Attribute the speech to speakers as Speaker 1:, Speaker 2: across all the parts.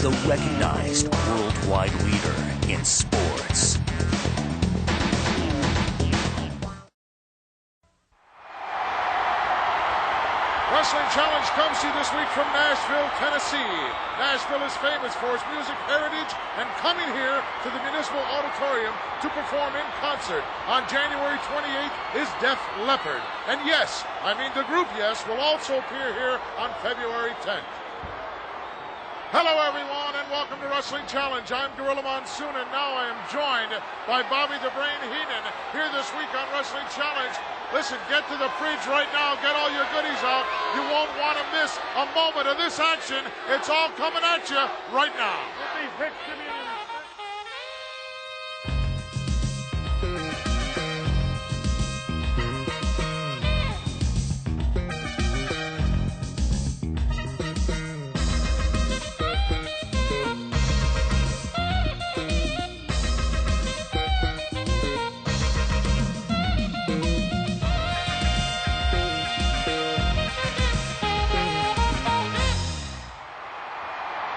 Speaker 1: the recognized worldwide leader in sports.
Speaker 2: Wrestling Challenge comes to you this week from Nashville, Tennessee. Nashville is famous for its music heritage, and coming here to the Municipal Auditorium to perform in concert on January 28th is Def Leppard. And yes, I mean the group Yes will also appear here on February 10th. Hello everyone and welcome to Wrestling Challenge. I'm Gorilla Monsoon and now I am joined by Bobby the Brain Heenan here this week on Wrestling Challenge. Listen, get to the fridge right now, get all your goodies out. You won't want to miss a moment of this action. It's all coming at you right now.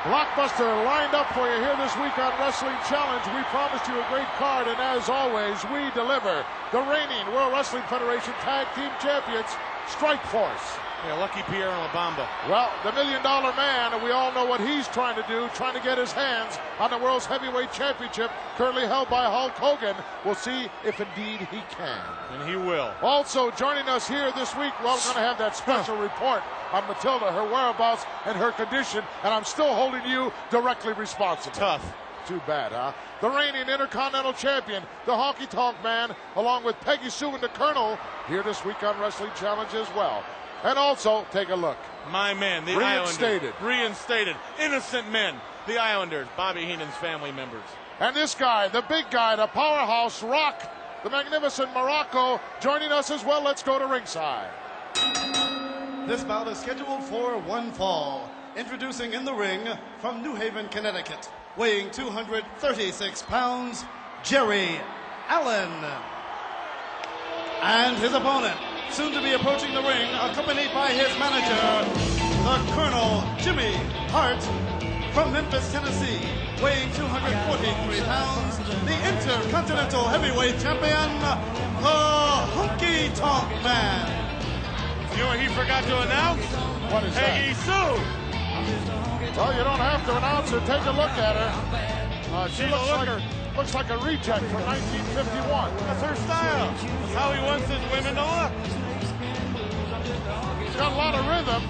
Speaker 2: Blockbuster lined up for you here this week on Wrestling Challenge. We promised you a great card, and as always, we deliver. The reigning World Wrestling Federation Tag Team Champions, Strike Force.
Speaker 3: Yeah, lucky Pierre and Labamba.
Speaker 2: Well, the $1 Million Man, and we all know what he's trying to do, trying to get his hands on the World's Heavyweight Championship, currently held by Hulk Hogan. We'll see if indeed he can.
Speaker 3: And he will.
Speaker 2: Also joining us here this week, well, we're going to have that special report on Matilda, her whereabouts, and her condition, and I'm still holding you directly responsible.
Speaker 3: Tough.
Speaker 2: Too bad, huh? The reigning Intercontinental Champion, the Honky Tonk Man, along with Peggy Sue and the Colonel, here this week on Wrestling Challenge as well. And also, take a look.
Speaker 3: My man, the
Speaker 2: Reinstated.
Speaker 3: Islanders. Reinstated. Innocent men. The Islanders, Bobby Heenan's family members.
Speaker 2: And this guy, the big guy, the powerhouse Rock, the magnificent Muraco, joining us as well. Let's go to ringside.
Speaker 4: This bout is scheduled for one fall. Introducing in the ring from New Haven, Connecticut, weighing 236 pounds, Jerry Allen. And his opponent, soon to be approaching the ring, accompanied by his manager, the Colonel Jimmy Hart from Memphis, Tennessee, weighing 243 pounds, the Intercontinental Heavyweight Champion, the Honky Tonk Man.
Speaker 3: You know what he forgot to announce?
Speaker 2: What is
Speaker 3: Peggy
Speaker 2: that?
Speaker 3: Sue.
Speaker 2: Well, you don't have to announce her. Take a look at her. She looks like a reject from 1951.
Speaker 3: That's her style. That's how he wants his women to look.
Speaker 2: She's got a lot of rhythm.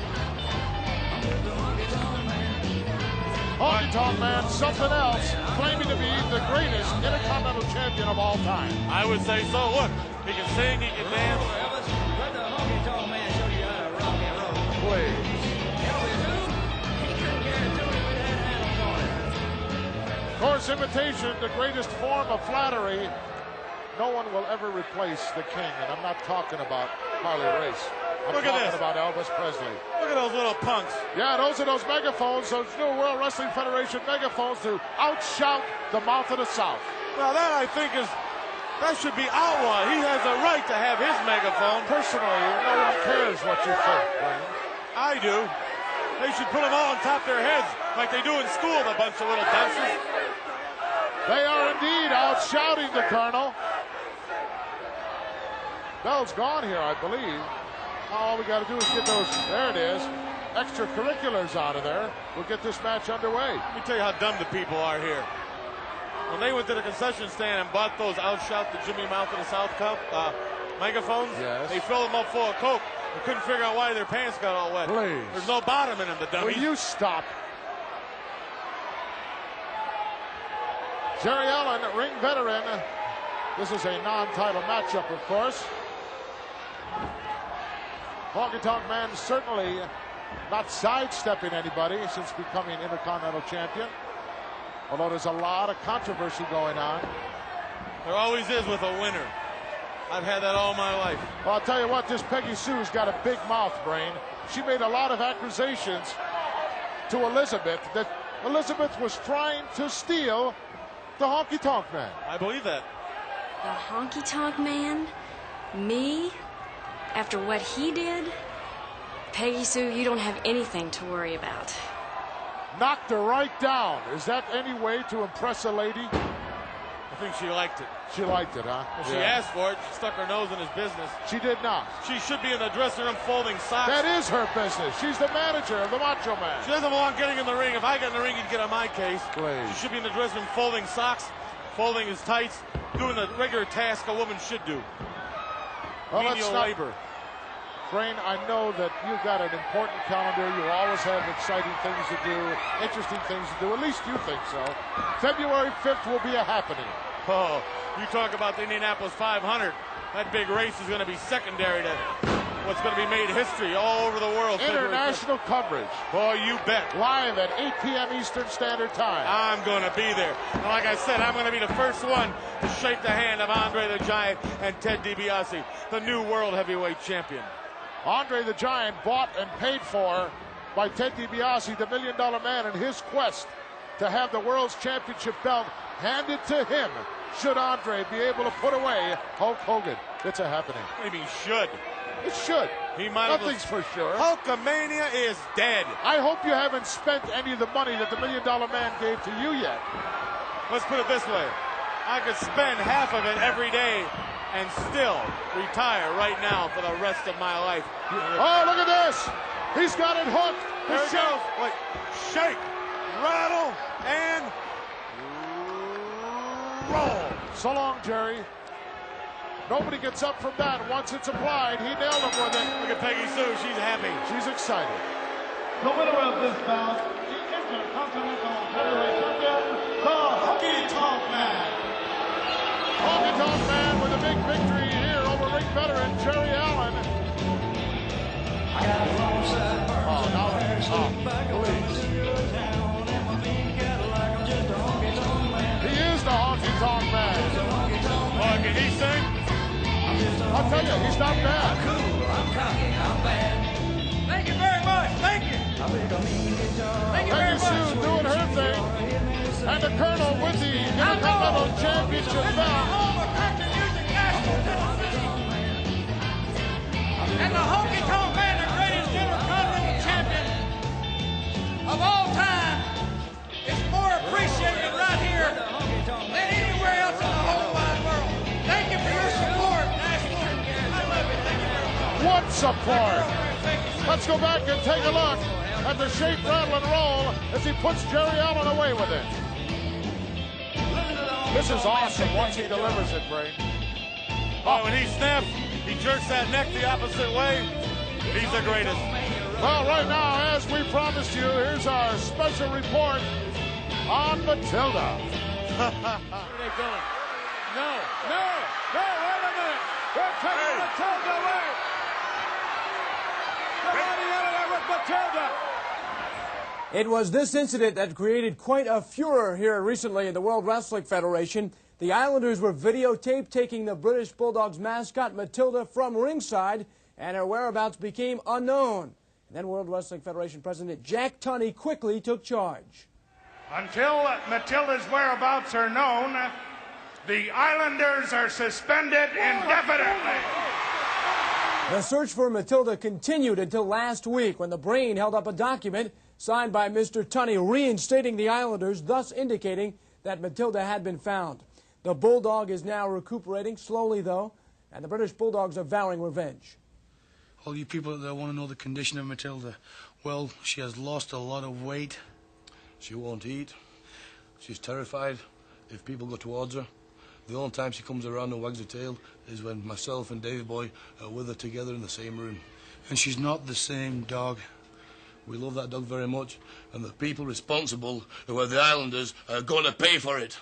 Speaker 2: Honky Tonk Man, something else, claiming to be the greatest Intercontinental Champion of all time.
Speaker 3: I would say so. Look, he can sing, he can dance.
Speaker 5: Let the Honky Tonk Man show you how to rock and roll.
Speaker 2: Please. Of course, imitation, the greatest form of flattery. No one will ever replace the king, and I'm not talking about Harley Race. I'm
Speaker 3: Look at
Speaker 2: talking
Speaker 3: this.
Speaker 2: about Elvis Presley.
Speaker 3: Look at those little punks.
Speaker 2: Yeah, those are those megaphones, those new World Wrestling Federation megaphones to outshout the mouth of the South.
Speaker 3: Well, that I think that should be outlawed. He has a right to have his megaphone.
Speaker 2: Personally, no one cares what you think, Brian.
Speaker 3: I do. They should put them all on top of their heads like they do in school, the bunch of little dunces.
Speaker 2: They are indeed outshouting the Colonel. Bell's gone here, I believe. All we got to do is get those, there it is, extracurriculars out of there. We'll get this match underway.
Speaker 3: Let me tell you how dumb the people are here. When they went to the concession stand and bought those outshout the Jimmy Mouth of the South Cup megaphones,
Speaker 2: yes,
Speaker 3: they filled them up full of Coke. They couldn't figure out why their pants got all wet.
Speaker 2: Please.
Speaker 3: There's no bottom in them, the dummies.
Speaker 2: Will you stop? Jerry Allen, ring veteran. This is a non-title matchup, of course. Honky Tonk Man certainly not sidestepping anybody since becoming Intercontinental Champion. Although there's a lot of controversy going on.
Speaker 3: There always is with a winner. I've had that all my life.
Speaker 2: Well, I'll tell you what, this Peggy Sue's got a big mouth, Brain. She made a lot of accusations to Elizabeth that Elizabeth was trying to steal the Honky Tonk Man.
Speaker 3: I believe that.
Speaker 6: The Honky Tonk Man? Me? After what he did? Peggy Sue, you don't have anything to worry about.
Speaker 2: Knocked her right down. Is that any way to impress a lady?
Speaker 3: I think she liked it.
Speaker 2: She liked it, huh?
Speaker 3: Well, she asked for it. She stuck her nose in his business.
Speaker 2: She did not.
Speaker 3: She should be in the dressing room folding socks.
Speaker 2: That is her business. She's the manager of the Macho Man.
Speaker 3: She doesn't belong getting in the ring. If I get in the ring, you'd get on my case.
Speaker 2: Please.
Speaker 3: She should be in the dressing room folding socks, folding his tights, doing the regular task a woman should do.
Speaker 2: Well,
Speaker 3: Menial labor.
Speaker 2: Brain, I know that you've got an important calendar. You always have exciting things to do, interesting things to do. At least you think so. February 5th will be a happening.
Speaker 3: Oh, you talk about the Indianapolis 500. That big race is going to be secondary to what's going to be made history all over the world.
Speaker 2: International coverage.
Speaker 3: Boy, you bet.
Speaker 2: Live at 8 p.m. Eastern Standard Time.
Speaker 3: I'm going to be there. And like I said, I'm going to be the first one to shake the hand of Andre the Giant and Ted DiBiase, the new world heavyweight champion.
Speaker 2: Andre the Giant, bought and paid for by Ted DiBiase, the $1 Million Man, in his quest to have the World's Championship belt handed to him, should Andre be able to put away Hulk Hogan. It's a happening.
Speaker 3: What do you mean, should?
Speaker 2: It should.
Speaker 3: He might
Speaker 2: Nothing's for sure.
Speaker 3: Hulkamania is dead.
Speaker 2: I hope you haven't spent any of the money that the $1 Million Man gave to you yet.
Speaker 3: Let's put it this way. I could spend half of it every day and still retire right now for the rest of my life.
Speaker 2: Oh, look at this. He's got it hooked.
Speaker 3: There it goes. Wait. Shake, rattle, and roll.
Speaker 2: So long, Jerry. Nobody gets up from that. Once it's applied, he nailed him with it.
Speaker 3: Look at Peggy Sue. She's happy.
Speaker 2: She's excited.
Speaker 4: The winner of this bout, the Intercontinental Heavyweight Champion, the Honky Tonk Man.
Speaker 2: Honky Tonk Man with a big victory here over ring veteran Jerry Allen. He is the Honky Tonk Man.
Speaker 3: Oh, can he sing?
Speaker 2: I'll tell you, he's not bad.
Speaker 5: Thank you very much. Thank you. Thank you very
Speaker 2: Peggy Sue
Speaker 5: much.
Speaker 2: doing her thing. And the Colonel with the Intercontinental Championship belt.
Speaker 5: And the Honky Tonk Man, the greatest Intercontinental champion of all time, is more appreciated right here than anywhere else in the whole wide world. Thank you for your support, Nashville. I love you. Thank you very much.
Speaker 2: What support? Let's go back and take a look at the shape, rattle, and roll as he puts Jerry Allen away with it. This is awesome once he delivers it, Brain.
Speaker 3: Oh, when he snaps, he jerks that neck the opposite way. He's the greatest.
Speaker 2: Well, right now, as we promised you, here's our special report on Matilda.
Speaker 3: Where are they going? No, wait a minute. They're taking Matilda away. Somebody out of there with Matilda.
Speaker 7: It was this incident that created quite a furor here recently in the World Wrestling Federation. The Islanders were videotaped taking the British Bulldogs mascot Matilda from ringside, and her whereabouts became unknown. And then World Wrestling Federation President Jack Tunney quickly took charge.
Speaker 8: Until Matilda's whereabouts are known, the Islanders are suspended indefinitely.
Speaker 7: The search for Matilda continued until last week when the Brain held up a document signed by Mr. Tunney reinstating the Islanders, thus indicating that Matilda had been found. The Bulldog is now recuperating, slowly though, and the British Bulldogs are vowing revenge.
Speaker 9: All you people that want to know the condition of Matilda, well, she has lost a lot of weight. She won't eat. She's terrified if people go towards her. The only time she comes around and wags her tail is when myself and Davey Boy are with her together in the same room. And she's not the same dog. We love that dog very much, and the people responsible, who are the Islanders, are going to pay for it.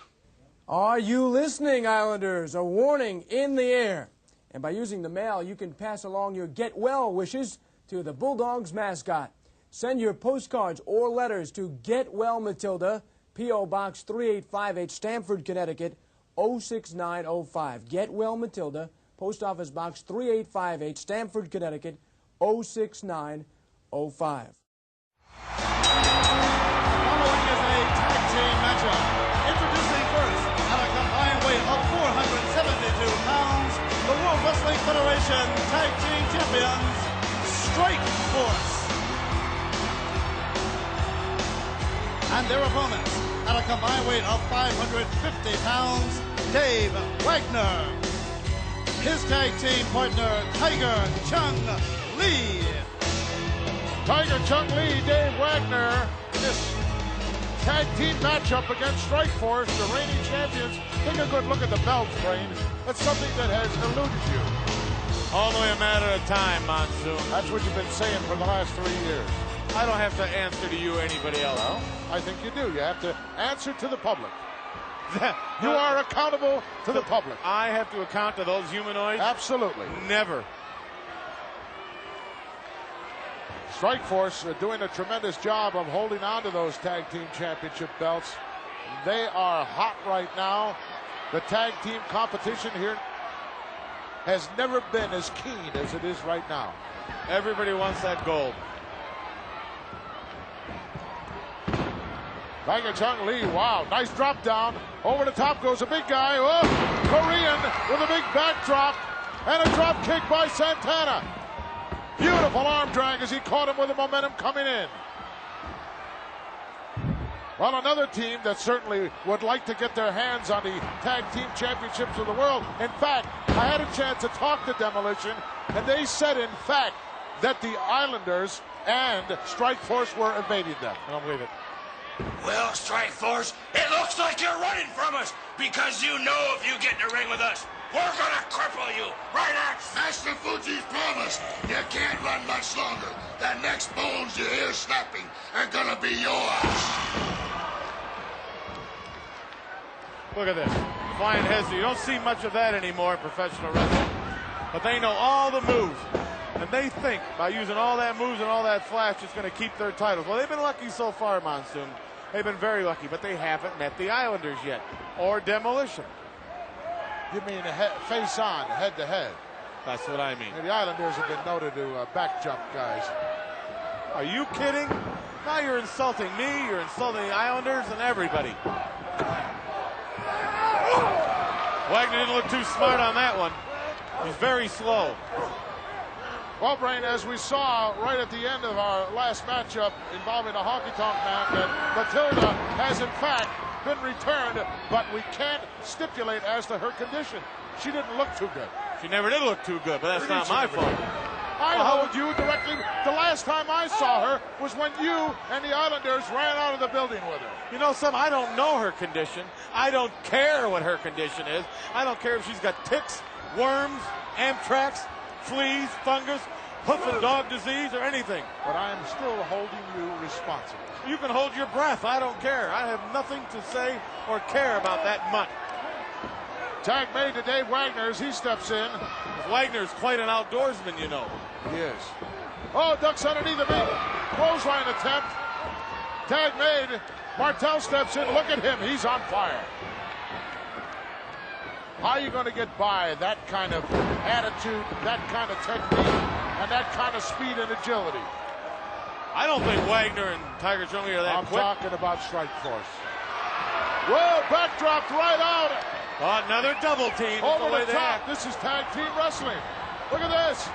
Speaker 7: Are you listening, Islanders? A warning in the air. And by using the mail, you can pass along your get well wishes to the Bulldogs mascot. Send your postcards or letters to Get Well Matilda, P.O. Box 3858, Stamford, Connecticut, 06905. Get Well Matilda, Post Office Box 3858, Stamford, Connecticut, 06905.
Speaker 4: Following is a tag team matchup. Introducing first, at a combined weight of 472 pounds, the World Wrestling Federation Tag Team Champions, Strike Force. And their opponents, at a combined weight of 550 pounds, Dave Wagner. His tag team partner, Tiger Chung Lee.
Speaker 2: Tiger Chung Lee, Dave Wagner, in this tag team matchup against Strikeforce, the reigning champions. Take a good look at the belts, Brain. That's something that has eluded you.
Speaker 3: Only a matter of time, Monsoon.
Speaker 2: That's what you've been saying for the last 3 years.
Speaker 3: I don't have to answer to you or anybody else.
Speaker 2: Well, I think you do. You have to answer to the public. You are accountable to the public.
Speaker 3: I have to account to those humanoids?
Speaker 2: Absolutely.
Speaker 3: Never.
Speaker 2: Strikeforce doing a tremendous job of holding on to those tag team championship belts. They are hot right now. The tag team competition here has never been as keen as it is right now.
Speaker 3: Everybody wants that gold.
Speaker 2: Tiger Chung Lee, wow, nice drop down. Over the top goes a big guy. Oh, Korean with a big backdrop and a drop kick by Santana. Beautiful arm drag as he caught him with the momentum coming in. Well, another team that certainly would like to get their hands on the tag team championships of the world. In fact, I had a chance to talk to Demolition, and they said, in fact, that the Islanders and Strikeforce were evading them. I don't believe it.
Speaker 10: Well, Strikeforce, it looks like you're running from us because you know if you get in the ring with us, we're gonna cripple you. Right, Axe?
Speaker 11: Master Fuji's promise. You can't run much longer. The next bones you hear snapping are gonna be yours.
Speaker 3: Look at this. Flying heads. You don't see much of that anymore in professional wrestling. But they know all the moves. And they think by using all that moves and all that flash, it's going to keep their titles. Well, they've been lucky so far, Monsoon. They've been very lucky, but they haven't met the Islanders yet. Or Demolition.
Speaker 2: You mean face on, head to head?
Speaker 3: That's what I mean.
Speaker 2: And the Islanders have been noted to back jump guys.
Speaker 3: Are you kidding? Now you're insulting me, you're insulting the Islanders and everybody. Wagner didn't look too smart on that one. He's very slow.
Speaker 2: Well, Brain, as we saw right at the end of our last matchup involving the Honky Tonk Man, that Matilda has in fact been returned, but we can't stipulate as to her condition. She didn't look too good.
Speaker 3: She never did look too good, but that's not my fault.
Speaker 2: I told you directly, the last time I saw her was when you and the Islanders ran out of the building with her.
Speaker 3: You know something? I don't know her condition. I don't care what her condition is. I don't care if she's got ticks, worms, anthrax, fleas, fungus, hoof and dog disease, or anything.
Speaker 2: But I am still holding you responsible.
Speaker 3: You can hold your breath. I don't care. I have nothing to say or care about that mutt.
Speaker 2: Tag made to Dave Wagner as he steps in.
Speaker 3: Wagner's quite an outdoorsman, you know.
Speaker 2: He is. Oh, ducks underneath the big clothesline attempt. Tag made. Martel steps in. Look at him. He's on fire. How are you going to get by that kind of attitude, that kind of technique, and that kind of speed and agility?
Speaker 3: I don't think Wagner and Tiger Chung Lee are that quick.
Speaker 2: I'm talking about Strikeforce. Whoa, backdropped right out.
Speaker 3: Oh, another double team.
Speaker 2: Over the top. This is tag team wrestling. Look at this.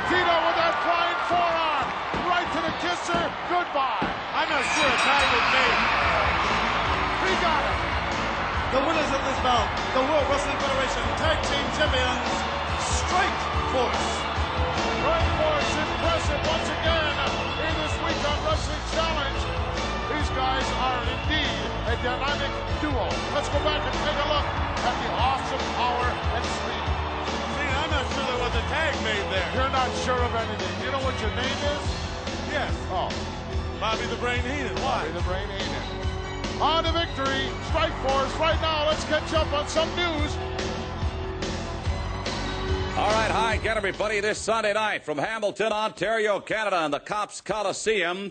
Speaker 2: Tito with that flying forearm. Right to the kisser. Goodbye.
Speaker 3: I'm not sure a tag was made.
Speaker 2: He got it.
Speaker 4: The winners of this bout, the World Wrestling Federation Tag Team Champions, Strikeforce.
Speaker 2: Strikeforce impressive once again in this week on Wrestling Challenge. These guys are indeed a dynamic duo. Let's go back and take a look at the awesome power and speed.
Speaker 3: See, I'm not sure there was a tag made there.
Speaker 2: You're not sure of anything. You know what your name is?
Speaker 3: Yes.
Speaker 2: Oh.
Speaker 3: Bobby the Brain Heenan. Why?
Speaker 2: Bobby the Brain Heenan. On to victory, Strikeforce. Right now, let's catch up on some news.
Speaker 12: All right, hi again, everybody. This Sunday night from Hamilton, Ontario, Canada, in the Cops Coliseum,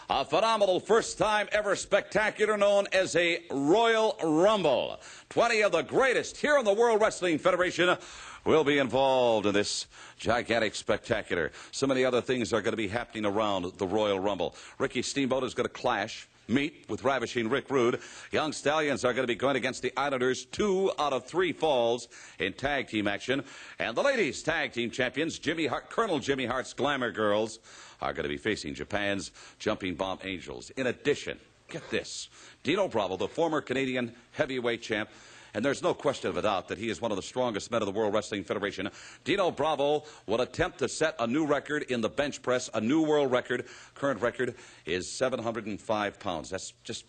Speaker 12: a phenomenal first-time ever spectacular known as a Royal Rumble. 20 of the greatest here in the World Wrestling Federation will be involved in this gigantic spectacular. So many other things are going to be happening around the Royal Rumble. Ricky Steamboat is going to meet with Ravishing Rick Rude. Young Stallions are going to be going against the Islanders. 2 out of 3 falls in tag team action. And the ladies tag team champions, Colonel Jimmy Hart's Glamour Girls, are going to be facing Japan's Jumping Bomb Angels. In addition, Get this. Dino Bravo, the former Canadian heavyweight champ, and there's no question of a doubt that he is one of the strongest men of the World Wrestling Federation. Dino Bravo will attempt to set a new record in the bench press, a new world record. Current record is 705 pounds. That's just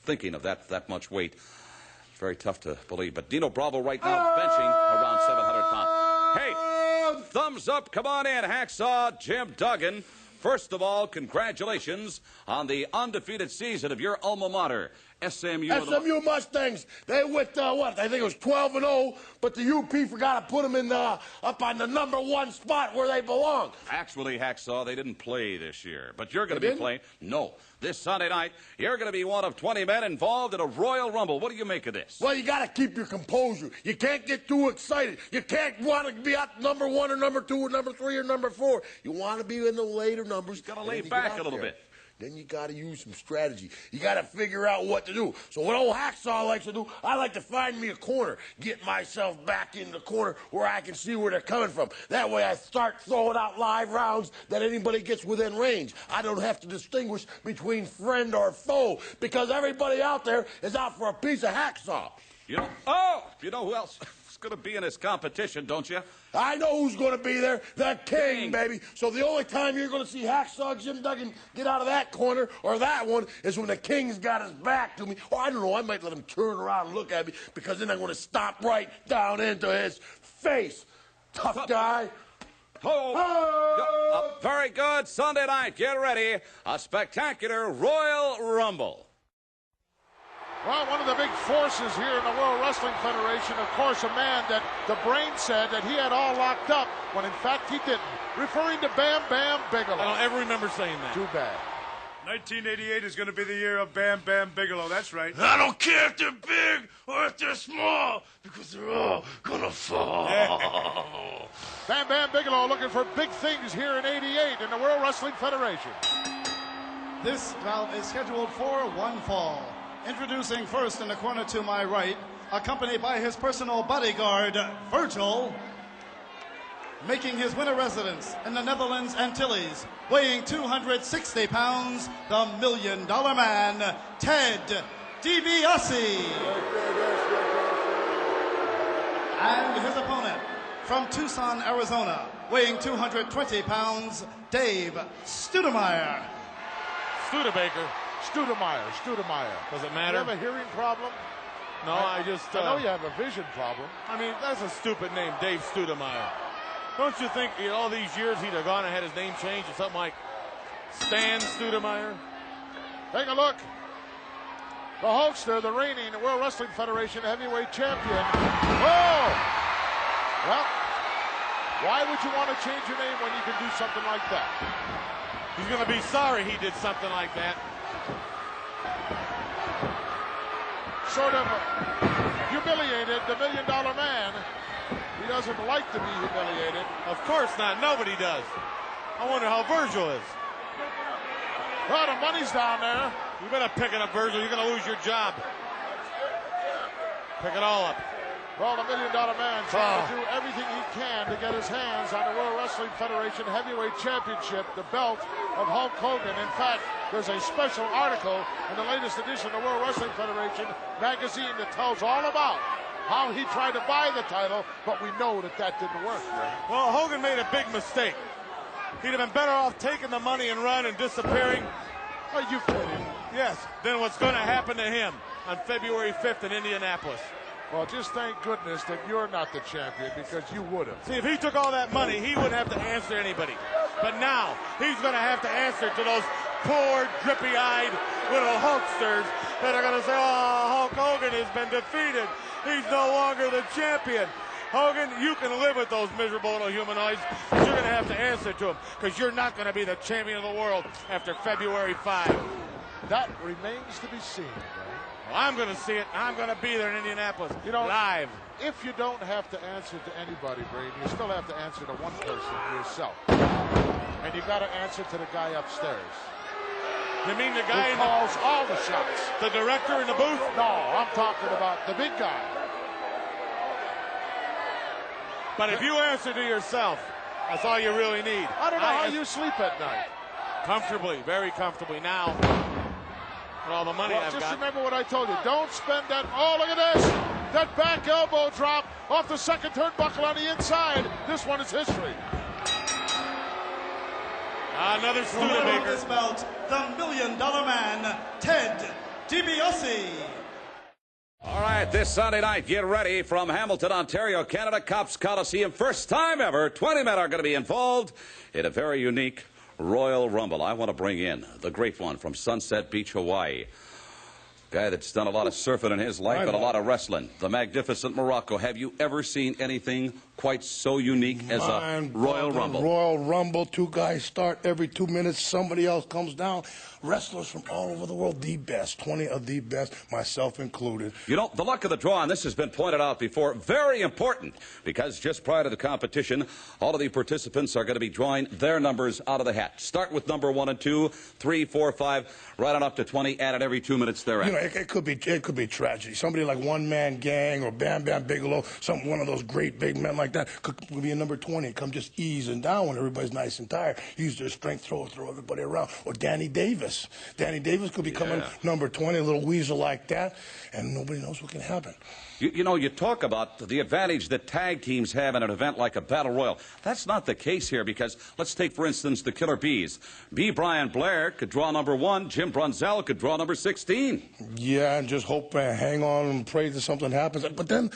Speaker 12: thinking of that much weight. Very tough to believe. But Dino Bravo right now benching around 700 pounds. Hey, thumbs up. Come on in, Hacksaw Jim Duggan. First of all, congratulations on the undefeated season of your alma mater, SMU.
Speaker 13: SMU Mustangs. They went, what? I think it was 12-0, but the UP forgot to put them in up on the #1 spot where they belong.
Speaker 12: Actually, Hacksaw, they didn't play this year, but you're going to be playing. No. This Sunday night, you're going to be one of 20 men involved in a Royal Rumble. What do you make of this?
Speaker 13: Well, you got to keep your composure. You can't get too excited. You can't want to be at #1 or #2 or #3 or #4. You want to be in the later numbers.
Speaker 12: You got to lay back a little bit.
Speaker 13: Then you got to use some strategy. You got to figure out what to do. So what old Hacksaw likes to do, I like to find me a corner, get myself back in the corner where I can see where they're coming from. That way I start throwing out live rounds that anybody gets within range. I don't have to distinguish between friend or foe because everybody out there is out for a piece of Hacksaw.
Speaker 12: You know who else is going to be in this competition, don't you?
Speaker 13: I know who's going to be there. The King, baby. So the only time you're going to see Hacksaw Jim Duggan get out of that corner or that one is when the King's got his back to me. Or I don't know, I might let him turn around and look at me because then I'm going to stomp right down into his face. Tough guy.
Speaker 12: Very good. Sunday night, get ready. A spectacular Royal Rumble.
Speaker 2: Well, one of the big forces here in the World Wrestling Federation, of course, a man that the brain said that he had all locked up, when in fact he didn't. Referring to Bam Bam Bigelow.
Speaker 3: I don't ever remember saying that.
Speaker 2: Too bad.
Speaker 8: 1988 is going to be the year of Bam Bam Bigelow. That's right.
Speaker 11: I don't care if they're big or if they're small, because they're all going to fall.
Speaker 2: Bam Bam Bigelow looking for big things here in '88 in the World Wrestling Federation.
Speaker 4: This bout is scheduled for one fall. Introducing first in the corner to my right, accompanied by his personal bodyguard, Virgil, making his winter residence in the Netherlands Antilles, weighing 260 pounds, the $1 Million Man, Ted DiBiase. And his opponent, from Tucson, Arizona, weighing 220 pounds, Dave Studemeyer.
Speaker 2: Studemeyer.
Speaker 3: Does it matter?
Speaker 2: You have a hearing problem?
Speaker 3: No, I
Speaker 2: know you have a vision problem.
Speaker 3: I mean, that's a stupid name, Dave Studemeyer. Don't you think in all these years he'd have gone and had his name changed to something like Stan Studemeyer?
Speaker 2: Take a look. The Hulkster, the reigning World Wrestling Federation heavyweight champion. Whoa! Well, why would you want to change your name when you can do something like that?
Speaker 3: He's going to be sorry he did something like that.
Speaker 2: Sort of humiliated the $1 Million Man. He doesn't like to be humiliated.
Speaker 3: Of course not. Nobody does. I wonder how Virgil is.
Speaker 2: Well, the money's down there.
Speaker 3: You better pick it up, Virgil. You're going to lose your job. Pick it all up.
Speaker 2: Well, the $1 Million Man trying to do everything he can to get his hands on the World Wrestling Federation Heavyweight Championship, the belt of Hulk Hogan. In fact, there's a special article in the latest edition of the World Wrestling Federation magazine that tells all about how he tried to buy the title, but we know that didn't work. Right?
Speaker 3: Well, Hogan made a big mistake. He'd have been better off taking the money and run and disappearing.
Speaker 2: Are you kidding?
Speaker 3: Yes, than what's going to happen to him on February 5th in Indianapolis.
Speaker 2: Well, just thank goodness that you're not the champion, because you would have.
Speaker 3: See, if he took all that money, he wouldn't have to answer to anybody. But now, he's going to have to answer to those poor, drippy-eyed little Hulksters that are going to say, oh, Hulk Hogan has been defeated. He's no longer the champion. Hogan, you can live with those miserable little humanoids, but you're going to have to answer to them, because you're not going to be the champion of the world after February 5.
Speaker 2: That remains to be seen, right?
Speaker 3: Well, I'm going to see it. I'm going to be there in Indianapolis, live.
Speaker 2: If you don't have to answer to anybody, Brady, you still have to answer to one person, yourself. And you got to answer to the guy upstairs.
Speaker 3: You mean the guy
Speaker 2: who calls all the shots?
Speaker 3: The director in the booth?
Speaker 2: No, I'm talking about the big guy.
Speaker 3: But if you answer to yourself, that's all you really need.
Speaker 2: I don't know how you sleep at night.
Speaker 3: Comfortably, very comfortably. Now, For all the money I've got.
Speaker 2: Just remember what I told you. Don't spend that. Oh, look at this. That back elbow drop off the second turnbuckle on the inside. This one is history.
Speaker 3: Another Studebaker.
Speaker 4: This belt, the $1 Million Man, Ted DiBiase.
Speaker 12: All right, this Sunday night, get ready from Hamilton, Ontario, Canada, Cops Coliseum. First time ever, 20 men are going to be involved in a very unique Royal Rumble. I want to bring in the great one from Sunset Beach, Hawaii. Guy that's done a lot of surfing in his life and a lot of wrestling. The magnificent Muraco. Have you ever seen anything quite so unique as a Royal Rumble?
Speaker 13: Royal Rumble, two guys start every 2 minutes. Somebody else comes down. Wrestlers from all over the world, the best. 20 of the best, myself included.
Speaker 12: You know, the luck of the draw, and this has been pointed out before, very important, because just prior to the competition, all of the participants are going to be drawing their numbers out of the hat. Start with number 1 and 2, 3, 4, 5, right on up to 20, added every 2 minutes thereafter.
Speaker 13: You know, it could be tragedy. Somebody like One Man Gang or Bam Bam Bigelow, one of those great big men like that, could be a number 20, come just easing down when everybody's nice and tired. Use their strength, throw everybody around. Or Danny Davis. Danny Davis could be coming number 20, a little weasel like that, and nobody knows what can happen.
Speaker 12: You know, you talk about the advantage that tag teams have in an event like a Battle Royal. That's not the case here because, let's take, for instance, the Killer Bees. B. Brian Blair could draw number 1. Jim Brunzell could draw number 16.
Speaker 13: Yeah, and just hope and hang on and pray that something happens. But then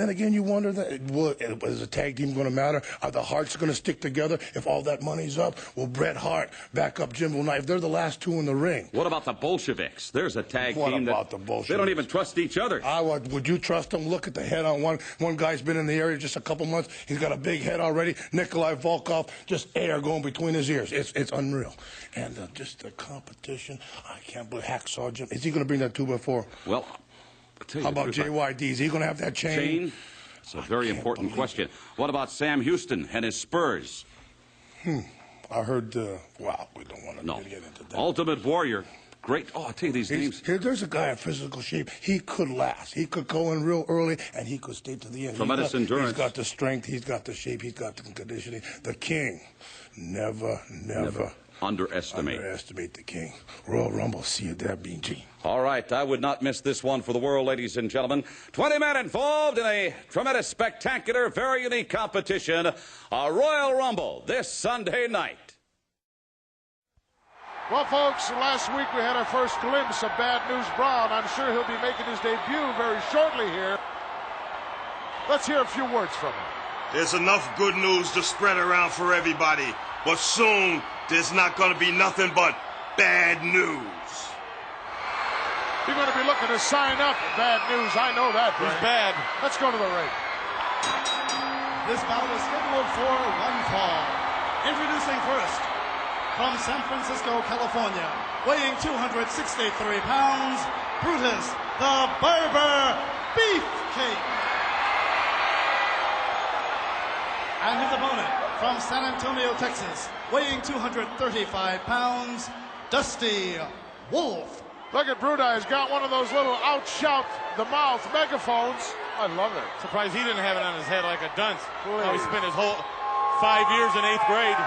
Speaker 13: again, you wonder, is a tag team going to matter? Are the Harts going to stick together if all that money's up? Will Bret Hart back up Jim Knight if they're the last two in the ring?
Speaker 12: What about the Bolsheviks? There's a tag team
Speaker 13: about the Bolsheviks?
Speaker 12: They don't even trust each other.
Speaker 13: Would you trust them? Look at the head on one. One guy's been in the area just a couple months. He's got a big head already. Nikolai Volkov, just air going between his ears. It's unreal. And just the competition. I can't believe Hacksaw Jim. Is he going to bring that 2x4?
Speaker 12: Well,
Speaker 13: how about JYD? Is he going to have that chain?
Speaker 12: It's a very important question. What about Sam Houston and his Spurs?
Speaker 13: I heard, wow, we don't want to get into that.
Speaker 12: Ultimate Warrior. Great. Oh, I'll tell you these names.
Speaker 13: There's a guy in physical shape. He could last. He could go in real early, and he could stay to the end.
Speaker 12: Tremendous endurance.
Speaker 13: He's got the strength. He's got the shape. He's got the conditioning. The King. Never underestimate the King. Royal Rumble. See you there, BG.
Speaker 12: All right. I would not miss this one for the world, ladies and gentlemen. 20 men involved in a tremendous, spectacular, very unique competition. A Royal Rumble this Sunday night.
Speaker 2: Well, folks, last week we had our first glimpse of Bad News Brown. I'm sure he'll be making his debut very shortly here. Let's hear a few words from him.
Speaker 8: There's enough good news to spread around for everybody, but soon there's not going to be nothing but bad news.
Speaker 2: You're going to be looking to sign up Bad News. I know that.
Speaker 3: He's bad.
Speaker 2: Let's go to the ring.
Speaker 4: This bout is scheduled for one fall. Introducing first, from San Francisco, California, weighing 263 pounds, Brutus the Barber Beefcake. And his opponent, from San Antonio, Texas, weighing 235 pounds, Dusty Wolf.
Speaker 2: Look at Brutus. He's got one of those little outshout the mouth megaphones. I love it.
Speaker 3: Surprised he didn't have it on his head like a dunce. How he spent his whole 5 years in 8th grade.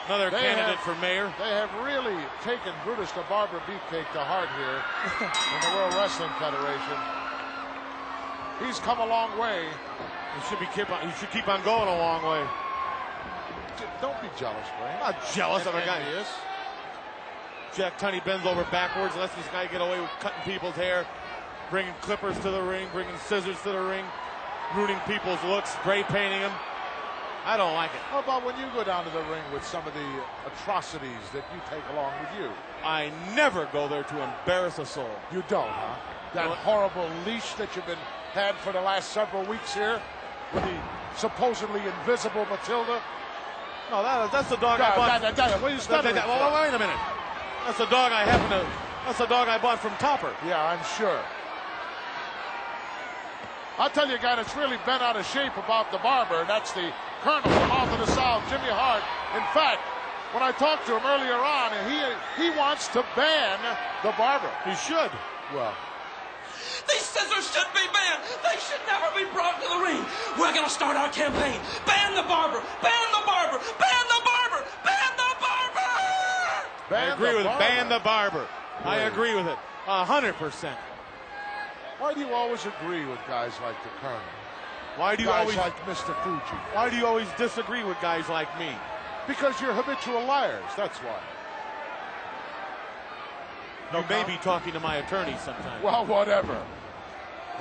Speaker 3: Another candidate for mayor.
Speaker 2: They have really taken Brutus the Barber Beefcake to heart here in the World Wrestling Federation. He's come a long way.
Speaker 3: He should keep on going a long way.
Speaker 2: Don't be jealous, Ray.
Speaker 3: I'm not jealous of a guy.
Speaker 2: He is.
Speaker 3: Jack Tunney bends over backwards, lets this guy get away with cutting people's hair, bringing clippers to the ring, bringing scissors to the ring, ruining people's looks, spray painting them. I don't like it.
Speaker 2: How about when you go down to the ring with some of the atrocities that you take along with you?
Speaker 3: I never go there to embarrass a soul.
Speaker 2: You don't, huh? That horrible leash that you've had for the last several weeks here with the supposedly invisible Matilda.
Speaker 3: No, that's the dog I bought.
Speaker 2: What are you studying?
Speaker 3: Wait a minute. That's the dog That's the dog I bought from Topper.
Speaker 2: Yeah, I'm sure. I'll tell you a guy that's really bent out of shape about the Barber, and that's the Colonel from off of the South, Jimmy Hart. In fact, when I talked to him earlier on, he wants to ban the Barber.
Speaker 3: He should.
Speaker 2: Well,
Speaker 10: these scissors should be banned. They should never be brought to the ring.
Speaker 5: we're going to start our campaign. Ban the barber! Ban the barber! Ban the barber! Ban the barber!
Speaker 3: I agree with it. Ban the barber. I agree with it. 100%.
Speaker 2: Why do you always agree with guys like the Colonel?
Speaker 3: Why do you
Speaker 2: guys
Speaker 3: always
Speaker 2: like Mr. Fuji?
Speaker 3: Why do you always disagree with guys like me?
Speaker 2: Because you're habitual liars, that's why.
Speaker 3: You may be talking to my attorney sometime.
Speaker 2: Well, whatever.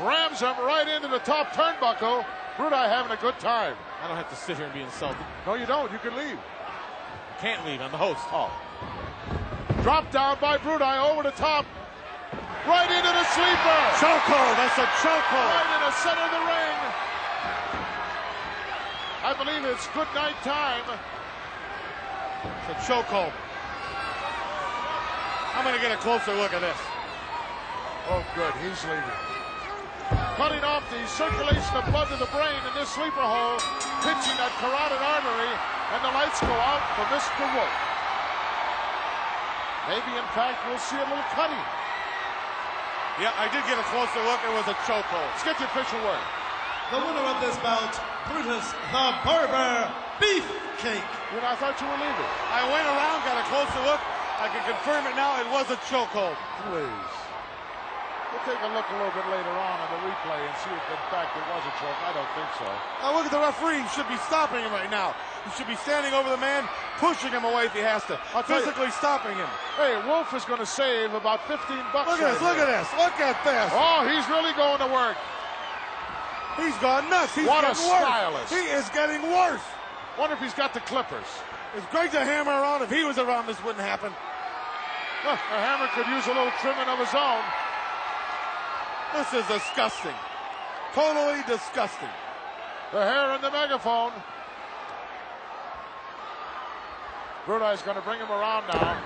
Speaker 2: Rams him right into the top turnbuckle. Brutus having a good time.
Speaker 3: I don't have to sit here and be insulted.
Speaker 2: No, you don't. You can leave.
Speaker 3: I can't leave. I'm the host.
Speaker 2: Oh. Dropped down by Brutus over the top. Right into the sleeper.
Speaker 3: Chokehold. That's a chokehold.
Speaker 2: Right in the center of the ring. I believe it's good night time.
Speaker 3: It's a chokehold. I'm going to get a closer look at this.
Speaker 2: Oh, good. He's leaving. Cutting off the circulation of blood to the brain in this sleeper hole, pinching that carotid artery, and the lights go out for Mr. Wolf. Maybe, in fact, we'll see a little cutting.
Speaker 3: Yeah, I did get a closer look. It was a chokehold.
Speaker 2: Let's get the official word.
Speaker 4: The winner of this bout, Brutus the Barber Beefcake.
Speaker 2: You know, I thought you were leaving.
Speaker 3: I went around, got a closer look. I can confirm it now. It was a chokehold.
Speaker 2: Please. We'll take a look a little bit later on the replay and see if, in fact, it was a choke. I don't think so.
Speaker 3: Now, look at the referee. He should be stopping him right now. He should be standing over the man, pushing him away if he has to. Physically stopping him.
Speaker 2: Hey, Wolf is going to save about $15.
Speaker 3: Look at this. Look at this. Look at this.
Speaker 2: Oh, he's really going to work.
Speaker 3: He's gone nuts. He's
Speaker 2: what a
Speaker 3: getting worse.
Speaker 2: stylist.
Speaker 3: He is getting worse.
Speaker 2: Wonder if he's got the clippers.
Speaker 3: It's great to hammer around. If he was around, this wouldn't happen.
Speaker 2: Well, the hammer could use a little trimming of his own.
Speaker 3: This is disgusting. Totally disgusting.
Speaker 2: The hair in the megaphone. Brutus is going to bring him around now.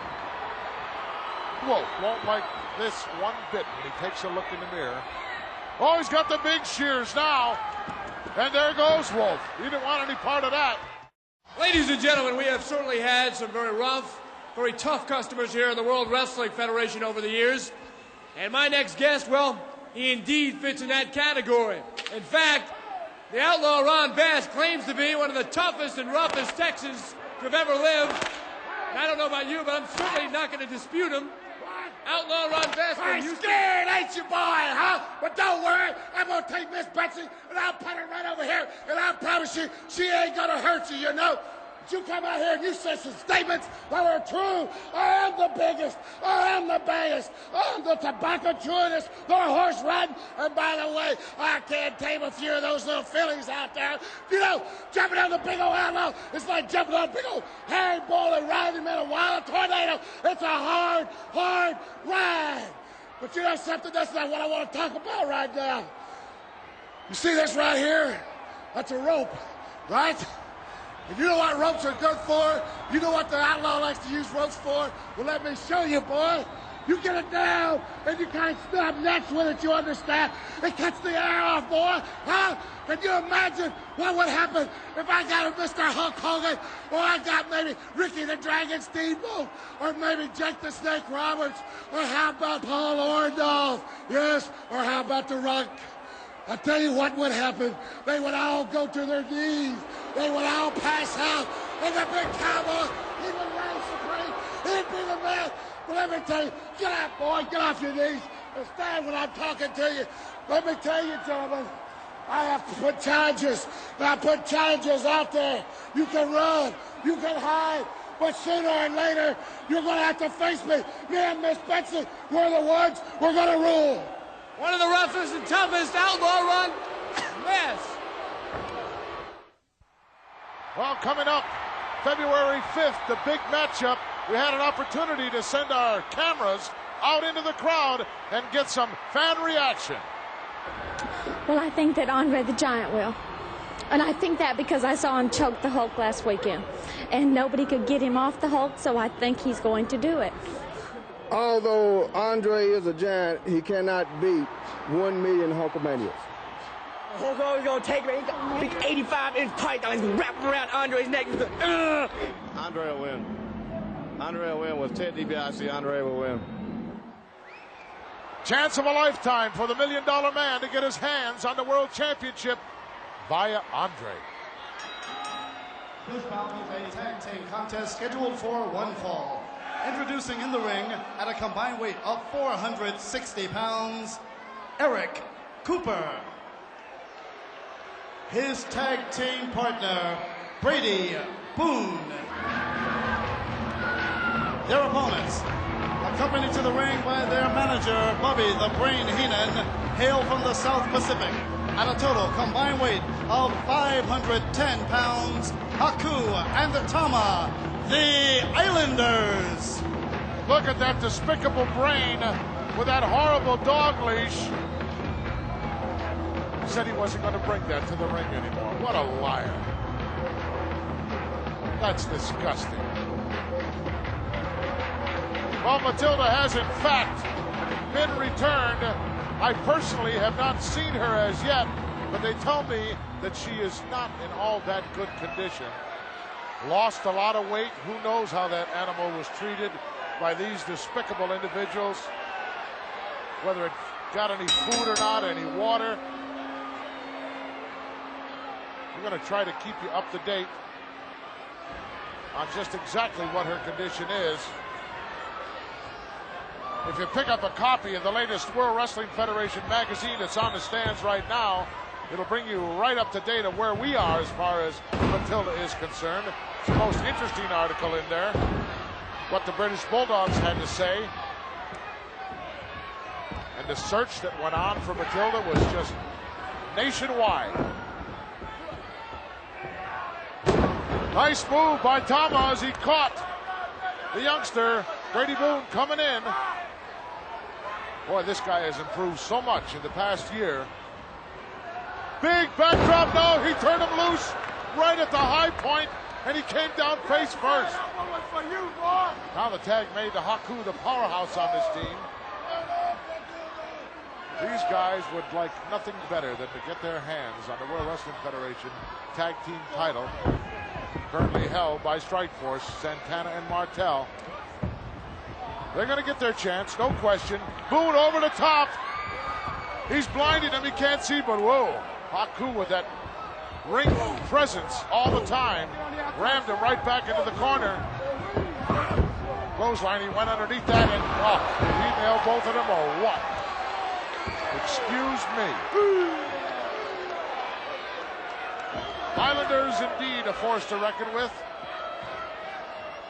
Speaker 2: Wolf won't like this one bit when he takes a look in the mirror. Oh, he's got the big shears now. And there goes Wolf. He didn't want any part of that.
Speaker 14: Ladies and gentlemen, we have certainly had some very rough, very tough customers here in the World Wrestling Federation over the years. And my next guest, well, he indeed fits in that category. In fact, the outlaw Ron Bass claims to be one of the toughest and roughest Texans to have ever lived. And I don't know about you, but I'm certainly not going to dispute him. Outlaw Ron Bass from
Speaker 11: I'm
Speaker 14: Houston.
Speaker 11: scared, ain't you, boy, huh? But don't worry, I'm gonna take Miss Betsy and I'll put her right over here, and I promise you, she ain't gonna hurt you, you know. But you come out here and you say some statements that are true. I am the biggest, I am the baddest, I'm the tobacco chewingest, the horse riding. And by the way, I can't tame a few of those little fillies out there. You know, jumping on the big old outlaw, it's like jumping on a big old hairy ball and riding him in a wild tornado. It's a hard, hard ride. But you know something, that's not what I want to talk about right now. You see this right here? That's a rope, right? And you know what ropes are good for? You know what the outlaw likes to use ropes for? Well, let me show you, boy. You get it down, and you kind of snap necks with it, you understand? It cuts the air off, boy. Huh? Can you imagine what would happen if I got a Mr. Hulk Hogan, or I got maybe Ricky the Dragon Steamboat, or maybe Jake the Snake Roberts, or how about Paul Orndorff? Yes, or how about The Rock? I tell you what would happen. They would all go to their knees. They would all pass out. And the big cowboy, he would reign supreme. He'd be the man. But let me tell you, get out, boy. Get off your knees and stand when I'm talking to you. Let me tell you, gentlemen, I have to put challenges. And I put challenges out there. You can run. You can hide. But sooner or later, you're going to have to face me. Me and Miss Betsy, we're the ones. We're going to rule.
Speaker 14: One of the roughest and toughest outlaw Ron Bass.
Speaker 2: Well, coming up February 5th, the big matchup. We had an opportunity to send our cameras out into the crowd and get some fan reaction.
Speaker 15: Well, I think that Andre the Giant will. And I think that because I saw him choke the Hulk last weekend. And nobody could get him off the Hulk, so I think he's going to do it.
Speaker 16: Although Andre is a giant, he cannot beat 1 million Hulkamanias.
Speaker 17: Hulk Hogan's gonna take me. Big 85-inch python. He's gonna wrap around Andre's neck.
Speaker 16: Andre will win. Andre will win. With Ted DiBiase, Andre will win.
Speaker 2: Chance of a lifetime for the $1 Million Man to get his hands on the World Championship. via Andre.
Speaker 4: This bout is a tag team contest scheduled for one fall. Introducing in the ring at a combined weight of 460 pounds, Eric Cooper. His tag team partner, Brady Boone. Their opponents, accompanied to the ring by their manager, Bobby the Brain Heenan, hail from the South Pacific. At a total combined weight of 510 pounds, Haku and Tama, the Islanders.
Speaker 2: Look at that despicable Brain with that horrible dog leash. Said he wasn't going to bring that to the ring anymore. What a liar. That's disgusting. Well, Matilda has in fact been returned. I personally have not seen her as yet, but they tell me that she is not in all that good condition. Lost a lot of weight. Who knows how that animal was treated by these despicable individuals, whether it got any food or not, any water. We're going to try to keep you up to date on just exactly what her condition is. If you pick up a copy of the latest World Wrestling Federation magazine that's on the stands right now, it'll bring you right up to date of where we are as far as Matilda is concerned. It's the most interesting article in there. What the British Bulldogs had to say. And the search that went on for Matilda was just nationwide. Nice move by Tama as he caught the youngster, Brady Boone, coming in. Boy, this guy has improved so much in the past year. Big backdrop, no, he turned him loose right at the high point, and he came down face first. Now the tag made to Haku, the powerhouse on this team. These guys would like nothing better than to get their hands on the World Wrestling Federation tag team title, currently held by Strikeforce, Santana and Martel. They're going to get their chance, no question. Boone over the top. He's blinding him, he can't see, but whoa. Haku with that ring presence all the time. Rammed him right back into the corner. Clothesline, he went underneath that, and did he nail both of them or what? Excuse me. Islanders indeed a force to reckon with.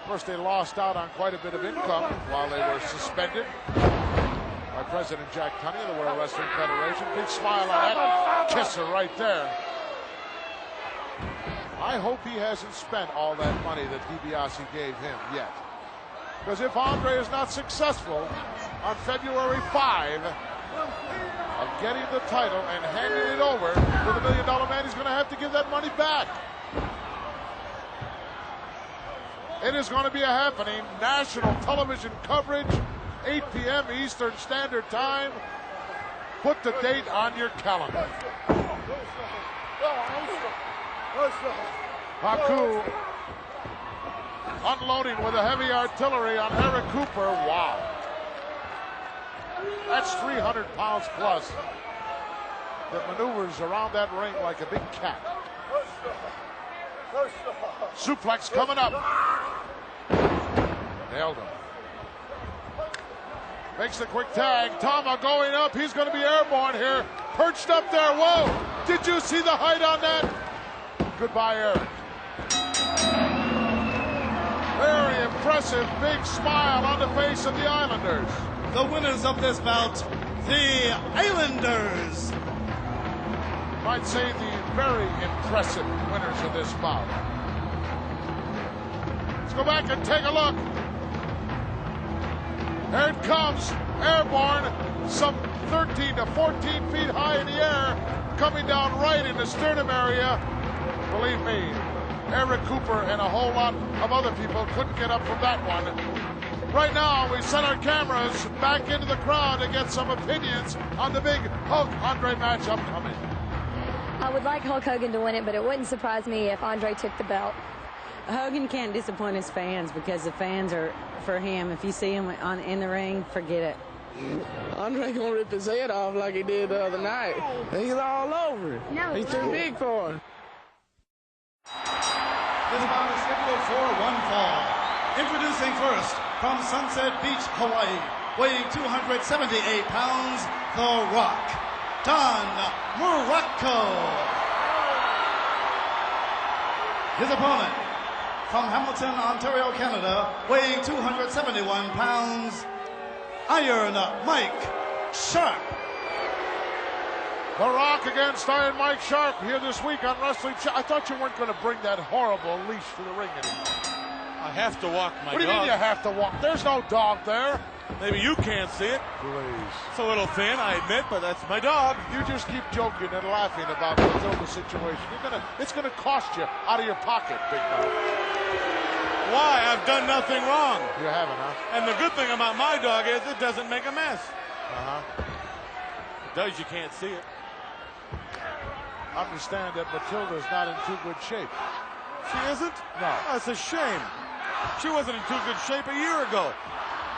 Speaker 2: Of course, they lost out on quite a bit of income while they were suspended by President Jack Tunney of the World Wrestling Federation. Big smile on that kisser right there. I hope he hasn't spent all that money that DiBiase gave him yet. Because if Andre is not successful on February 5 of getting the title and handing it over to the $1 Million Man, he's going to have to give that money back. It is going to be a happening. National television coverage, 8 p.m. Eastern Standard Time. Put the date on your calendar. Haku unloading with a heavy artillery on Eric Cooper. Wow. That's 300 pounds plus that maneuvers around that ring like a big cat. Suplex coming up. Nailed him. Makes the quick tag. Tama going up. He's going to be airborne here. Perched up there. Whoa. Did you see the height on that? Goodbye, Eric. Very impressive. Big smile on the face of the Islanders.
Speaker 4: The winners of this bout, the Islanders.
Speaker 2: Might say the very impressive winners of this bout. Let's go back and take a look. Here it comes, airborne, some 13 to 14 feet high in the air, coming down right in the sternum area. Believe me, Eric Cooper and a whole lot of other people couldn't get up from that one. Right now, we sent our cameras back into the crowd to get some opinions on the big Hulk-Andre match upcoming.
Speaker 18: I would like Hulk Hogan to win it, but it wouldn't surprise me if Andre took the belt.
Speaker 19: Hogan can't disappoint his fans because the fans are for him. If you see him in the ring, forget it. Andre gonna rip his head off like he did the other night. He's all over it.
Speaker 15: No,
Speaker 19: he's too big for him.
Speaker 4: This bout is scheduled for one fall. Introducing first, from Sunset Beach, Hawaii, weighing 278 pounds, The Rock, Don Muraco. His opponent, from Hamilton, Ontario, Canada, weighing 271 pounds, Iron Mike Sharp.
Speaker 2: The Rock against Iron Mike Sharp here this week on Wrestling. I thought you weren't going to bring that horrible leash to the ring anymore.
Speaker 3: I have to walk my dog.
Speaker 2: What do you mean you have to walk? There's no dog there.
Speaker 3: Maybe you can't see it.
Speaker 2: Please.
Speaker 3: It's a little thin, I admit, but that's my dog.
Speaker 2: You just keep joking and laughing about the Matilda situation. It's gonna cost you out of your pocket, big mouth.
Speaker 3: Why? I've done nothing wrong.
Speaker 2: You haven't, huh?
Speaker 3: And the good thing about my dog is it doesn't make a mess.
Speaker 2: Uh-huh.
Speaker 3: It does, you can't see it.
Speaker 2: Understand that Matilda's not in too good shape.
Speaker 3: She isn't?
Speaker 2: No.
Speaker 3: That's a shame. She wasn't in too good shape a year ago.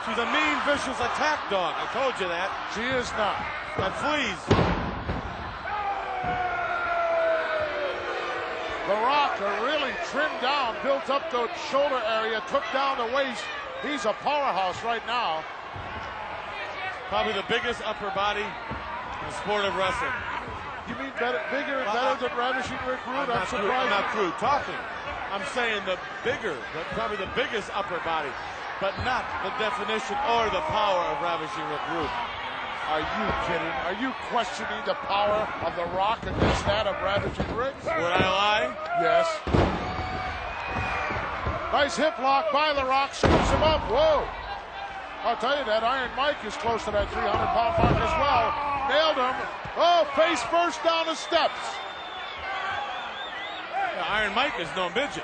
Speaker 3: She's a mean, vicious attack dog. I told you that.
Speaker 2: She is not.
Speaker 3: That fleas.
Speaker 2: The Rock really trimmed down, built up the shoulder area, took down the waist. He's a powerhouse right now.
Speaker 3: Probably the biggest upper body in the sport of wrestling.
Speaker 2: You mean bigger and better than Ravishing Rick Rude? I'm surprised.
Speaker 3: I'm not crude talking. I'm saying the bigger, probably the biggest upper body, but not the definition or the power of Ravishing Rick Rude.
Speaker 2: Are you kidding? Are you questioning the power of The Rock against that of Ravishing Rick?
Speaker 3: Would I lie?
Speaker 2: Yes. Nice hip lock by The Rock, scoops him up. Whoa. I'll tell you that Iron Mike is close to that 300-pound mark as well. Nailed him. Oh, face first down the steps.
Speaker 3: Yeah, Iron Mike is no midget.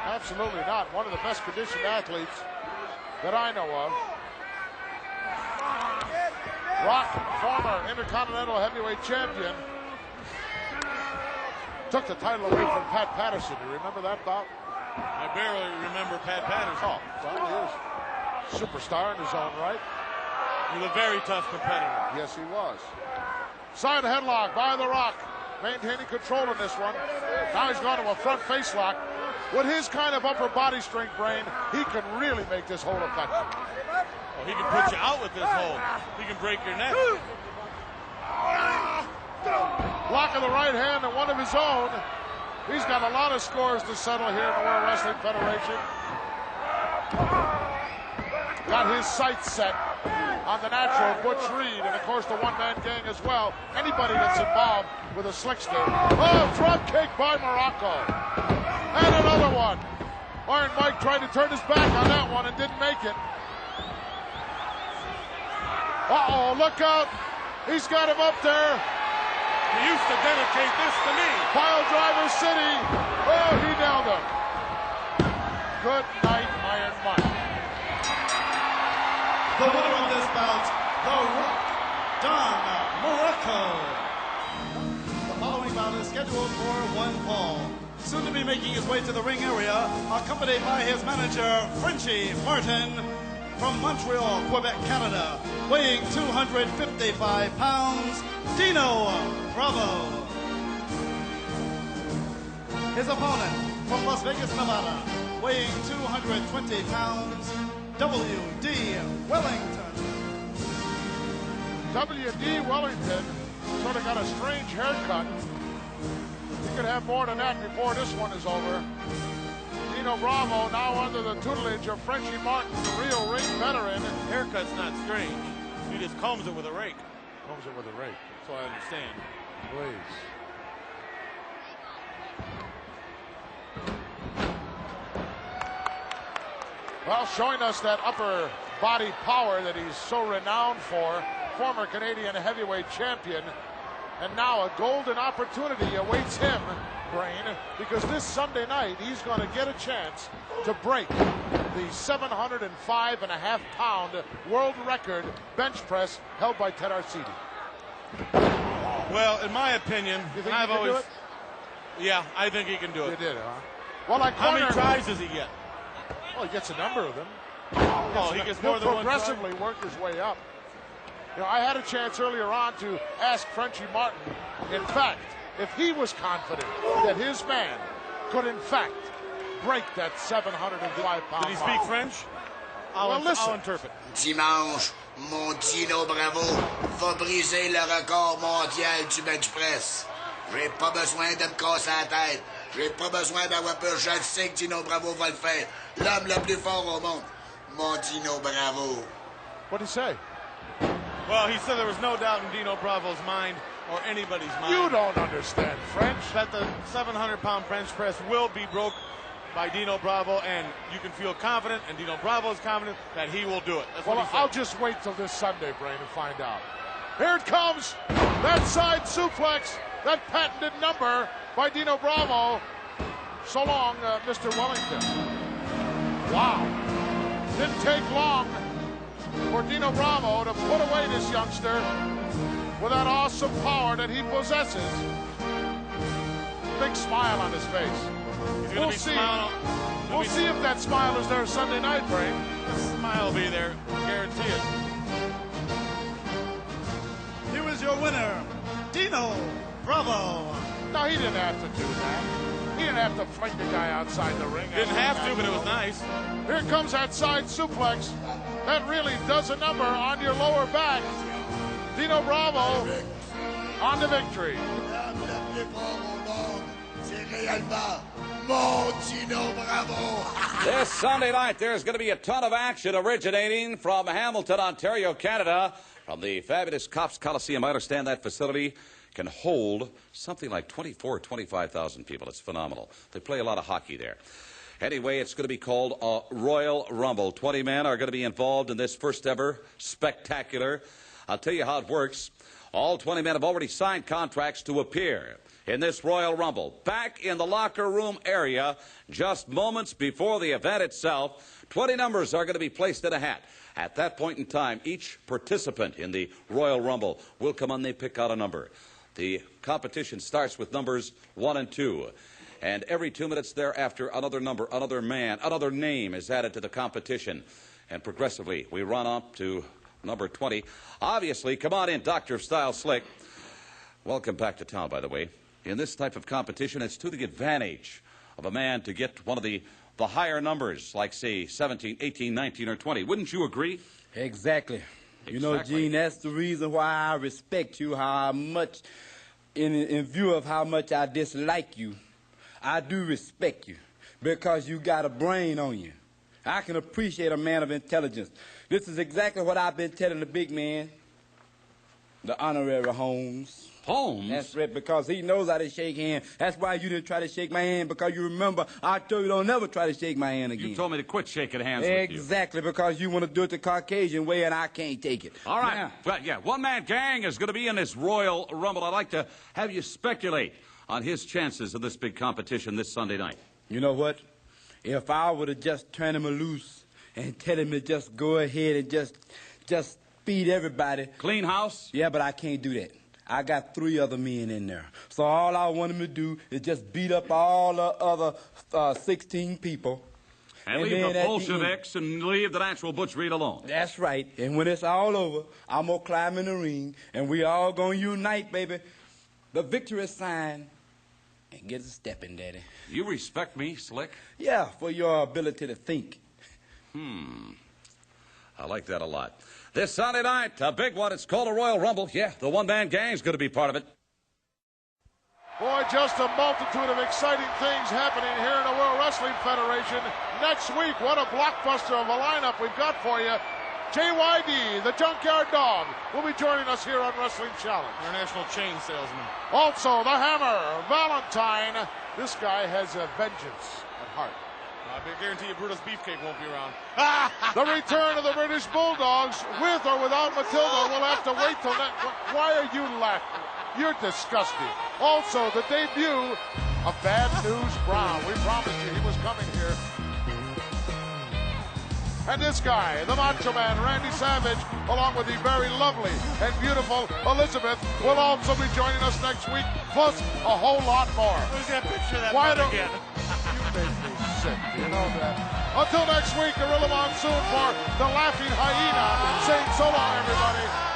Speaker 2: Absolutely not. One of the best conditioned athletes that I know of. Rock, former Intercontinental Heavyweight Champion, took the title away from Pat Patterson. You remember that bout?
Speaker 3: I barely remember Pat Patterson.
Speaker 2: Oh, well, he is superstar in his own right.
Speaker 3: He's a very tough competitor.
Speaker 2: Yes, he was. Side headlock by The Rock, maintaining control in this one. Now he's gone to a front face lock. With his kind of upper body strength, Brain, he can really make this hold effective.
Speaker 3: Oh, he can put you out with this hold. He can break your neck.
Speaker 2: Block of the right hand and one of his own. He's got a lot of scores to settle here in the World Wrestling Federation. Got his sights set on the natural Butch Reed, and of course the one-man gang as well. Anybody that's involved with a slickster. Oh, drop kick by Muraco. And another one. Iron Mike tried to turn his back on that one and didn't make it. Uh-oh, look out. He's got him up there.
Speaker 3: He used to dedicate this to me.
Speaker 2: Pile Driver City. Oh, he nailed him. Good night, Iron Mike.
Speaker 4: The winner of this bout, The Rock, Don Muraco. The following bout is scheduled for one fall. Soon to be making his way to the ring area, accompanied by his manager, Frenchy Martin, from Montreal, Quebec, Canada, weighing 255 pounds, Dino Bravo. His opponent, from Las Vegas, Nevada, weighing 220 pounds, W.D. Wellington.
Speaker 2: W.D. Wellington sort of got a strange haircut. He could have more than that before this one is over. Dino Bravo now under the tutelage of Frenchy Martin, the real ring veteran.
Speaker 3: Haircut's not strange. He just combs it with a rake.
Speaker 2: Combs it with a rake.
Speaker 3: So I understand.
Speaker 2: Please. Well, showing us that upper body power that he's so renowned for, former Canadian heavyweight champion, and now a golden opportunity awaits him, Brain, because this Sunday night he's going to get a chance to break the 705.5-pound world record bench press held by Ted Arcidi.
Speaker 3: Well, in my opinion,
Speaker 2: you think
Speaker 3: I've
Speaker 2: he can
Speaker 3: always
Speaker 2: do it?
Speaker 3: Yeah, I think he can do it.
Speaker 2: You did, huh? Well,
Speaker 3: how many tries does he get?
Speaker 2: Well, he gets a number of them.
Speaker 3: Oh, he gets more than one try?
Speaker 2: progressively work his way up. You know, I had a chance earlier on to ask Frenchy Martin, in fact, if he was confident that his man could, in fact, break that 705-pound.
Speaker 3: Did he speak French? I'll interpret.
Speaker 10: Dimanche, mon Dino Bravo va briser le record mondial du bench press. J'ai pas besoin de me casser la tête. J'ai pas besoin d'avoir peur. Je sais que Dino Bravo va le faire. L'homme le plus fort au monde. Mon Dino Bravo.
Speaker 2: What'd he say?
Speaker 3: Well, he said there was no doubt in Dino Bravo's mind or anybody's mind.
Speaker 2: You don't understand French.
Speaker 3: That the 700-pound bench press will be broke by Dino Bravo, and you can feel confident, and Dino Bravo is confident that he will do it. That's what he said.
Speaker 2: I'll just wait till this Sunday, Brain, and find out. Here it comes. That side suplex, that patented number by Dino Bravo. So long, Mr. Wellington. Wow. Didn't take long for Dino Bravo to put away this youngster with that awesome power that he possesses. Big smile on his face. We'll see. We'll see if that smile is there Sunday night, Brain.
Speaker 3: The smile will be there, guarantee it.
Speaker 4: Here is your winner, Dino Bravo.
Speaker 2: No, he didn't have to do that. He didn't have to fling the guy outside the ring.
Speaker 3: Didn't have to, but it was nice.
Speaker 2: Here comes that side suplex. That really does a number on your lower back. Dino Bravo on the victory.
Speaker 12: This Sunday night, there's going to be a ton of action originating from Hamilton, Ontario, Canada. From the fabulous Cops Coliseum. I understand that facility can hold something like 24,000 or 25,000 people. It's phenomenal. They play a lot of hockey there. Anyway, it's going to be called a Royal Rumble. 20 men are going to be involved in this first ever spectacular. I'll tell you how it works. All 20 men have already signed contracts to appear in this Royal Rumble. Back in the locker room area, just moments before the event itself, 20 numbers are going to be placed in a hat. At that point in time, each participant in the Royal Rumble will come on, they pick out a number. The competition starts with numbers 1 and 2. And every 2 minutes thereafter, another number, another man, another name is added to the competition. And progressively, we run up to number 20. Obviously, come on in, Doctor of Style Slick. Welcome back to town, by the way. In this type of competition, it's to the advantage of a man to get one of the higher numbers, like, say, 17, 18, 19, or 20. Wouldn't you agree?
Speaker 20: Exactly. You know, Gene, that's the reason why I respect you, how much, in view of how much I dislike you, I do respect you, because you got a brain on you. I can appreciate a man of intelligence. This is exactly what I've been telling the big man, the honorary Holmes.
Speaker 12: Holmes?
Speaker 20: That's right, because he knows how to shake hands. That's why you didn't try to shake my hand, because you remember I told you don't never try to shake my hand again.
Speaker 12: You told me to quit shaking hands with you.
Speaker 20: Exactly, because you want to do it the Caucasian way, and I can't take it.
Speaker 12: All right. One-man gang is going to be in this Royal Rumble. I'd like to have you speculate on his chances of this big competition this Sunday night.
Speaker 20: You know what? If I were to just turn him loose and tell him to just go ahead and just feed everybody.
Speaker 12: Clean house?
Speaker 20: Yeah, but I can't do that. I got 3 other men in there. So all I want him to do is just beat up all the other 16 people.
Speaker 12: And leave the Bolsheviks and leave the natural Butch Reed alone.
Speaker 20: That's right. And when it's all over, I'm going to climb in the ring, and we all going to unite, baby. The victory sign, and get a stepping, Daddy.
Speaker 12: You respect me, Slick?
Speaker 20: Yeah, for your ability to think.
Speaker 12: I like that a lot. This Sunday night, a big one. It's called a Royal Rumble. Yeah, the one-man gang's going to be part of it.
Speaker 2: Boy, just a multitude of exciting things happening here in the World Wrestling Federation. Next week, what a blockbuster of a lineup we've got for you. JYD, the Junkyard Dog, will be joining us here on Wrestling Challenge.
Speaker 3: International chain salesman.
Speaker 2: Also, the Hammer, Valentine. This guy has a vengeance at heart.
Speaker 3: I guarantee you Brutus Beefcake won't be around.
Speaker 2: The return of the British Bulldogs, with or without Matilda. We'll have to wait till that. Why are you laughing? You're disgusting. Also, the debut of Bad News Brown. We promised you he was coming here. And this guy, the Macho Man, Randy Savage, along with the very lovely and beautiful Elizabeth, will also be joining us next week, plus a whole lot more.
Speaker 3: Where's that picture of that
Speaker 2: Why
Speaker 3: butt again?
Speaker 2: You make me sick, you know that. Until next week, Gorilla Monsoon for the Laughing Hyena, saying so long, everybody.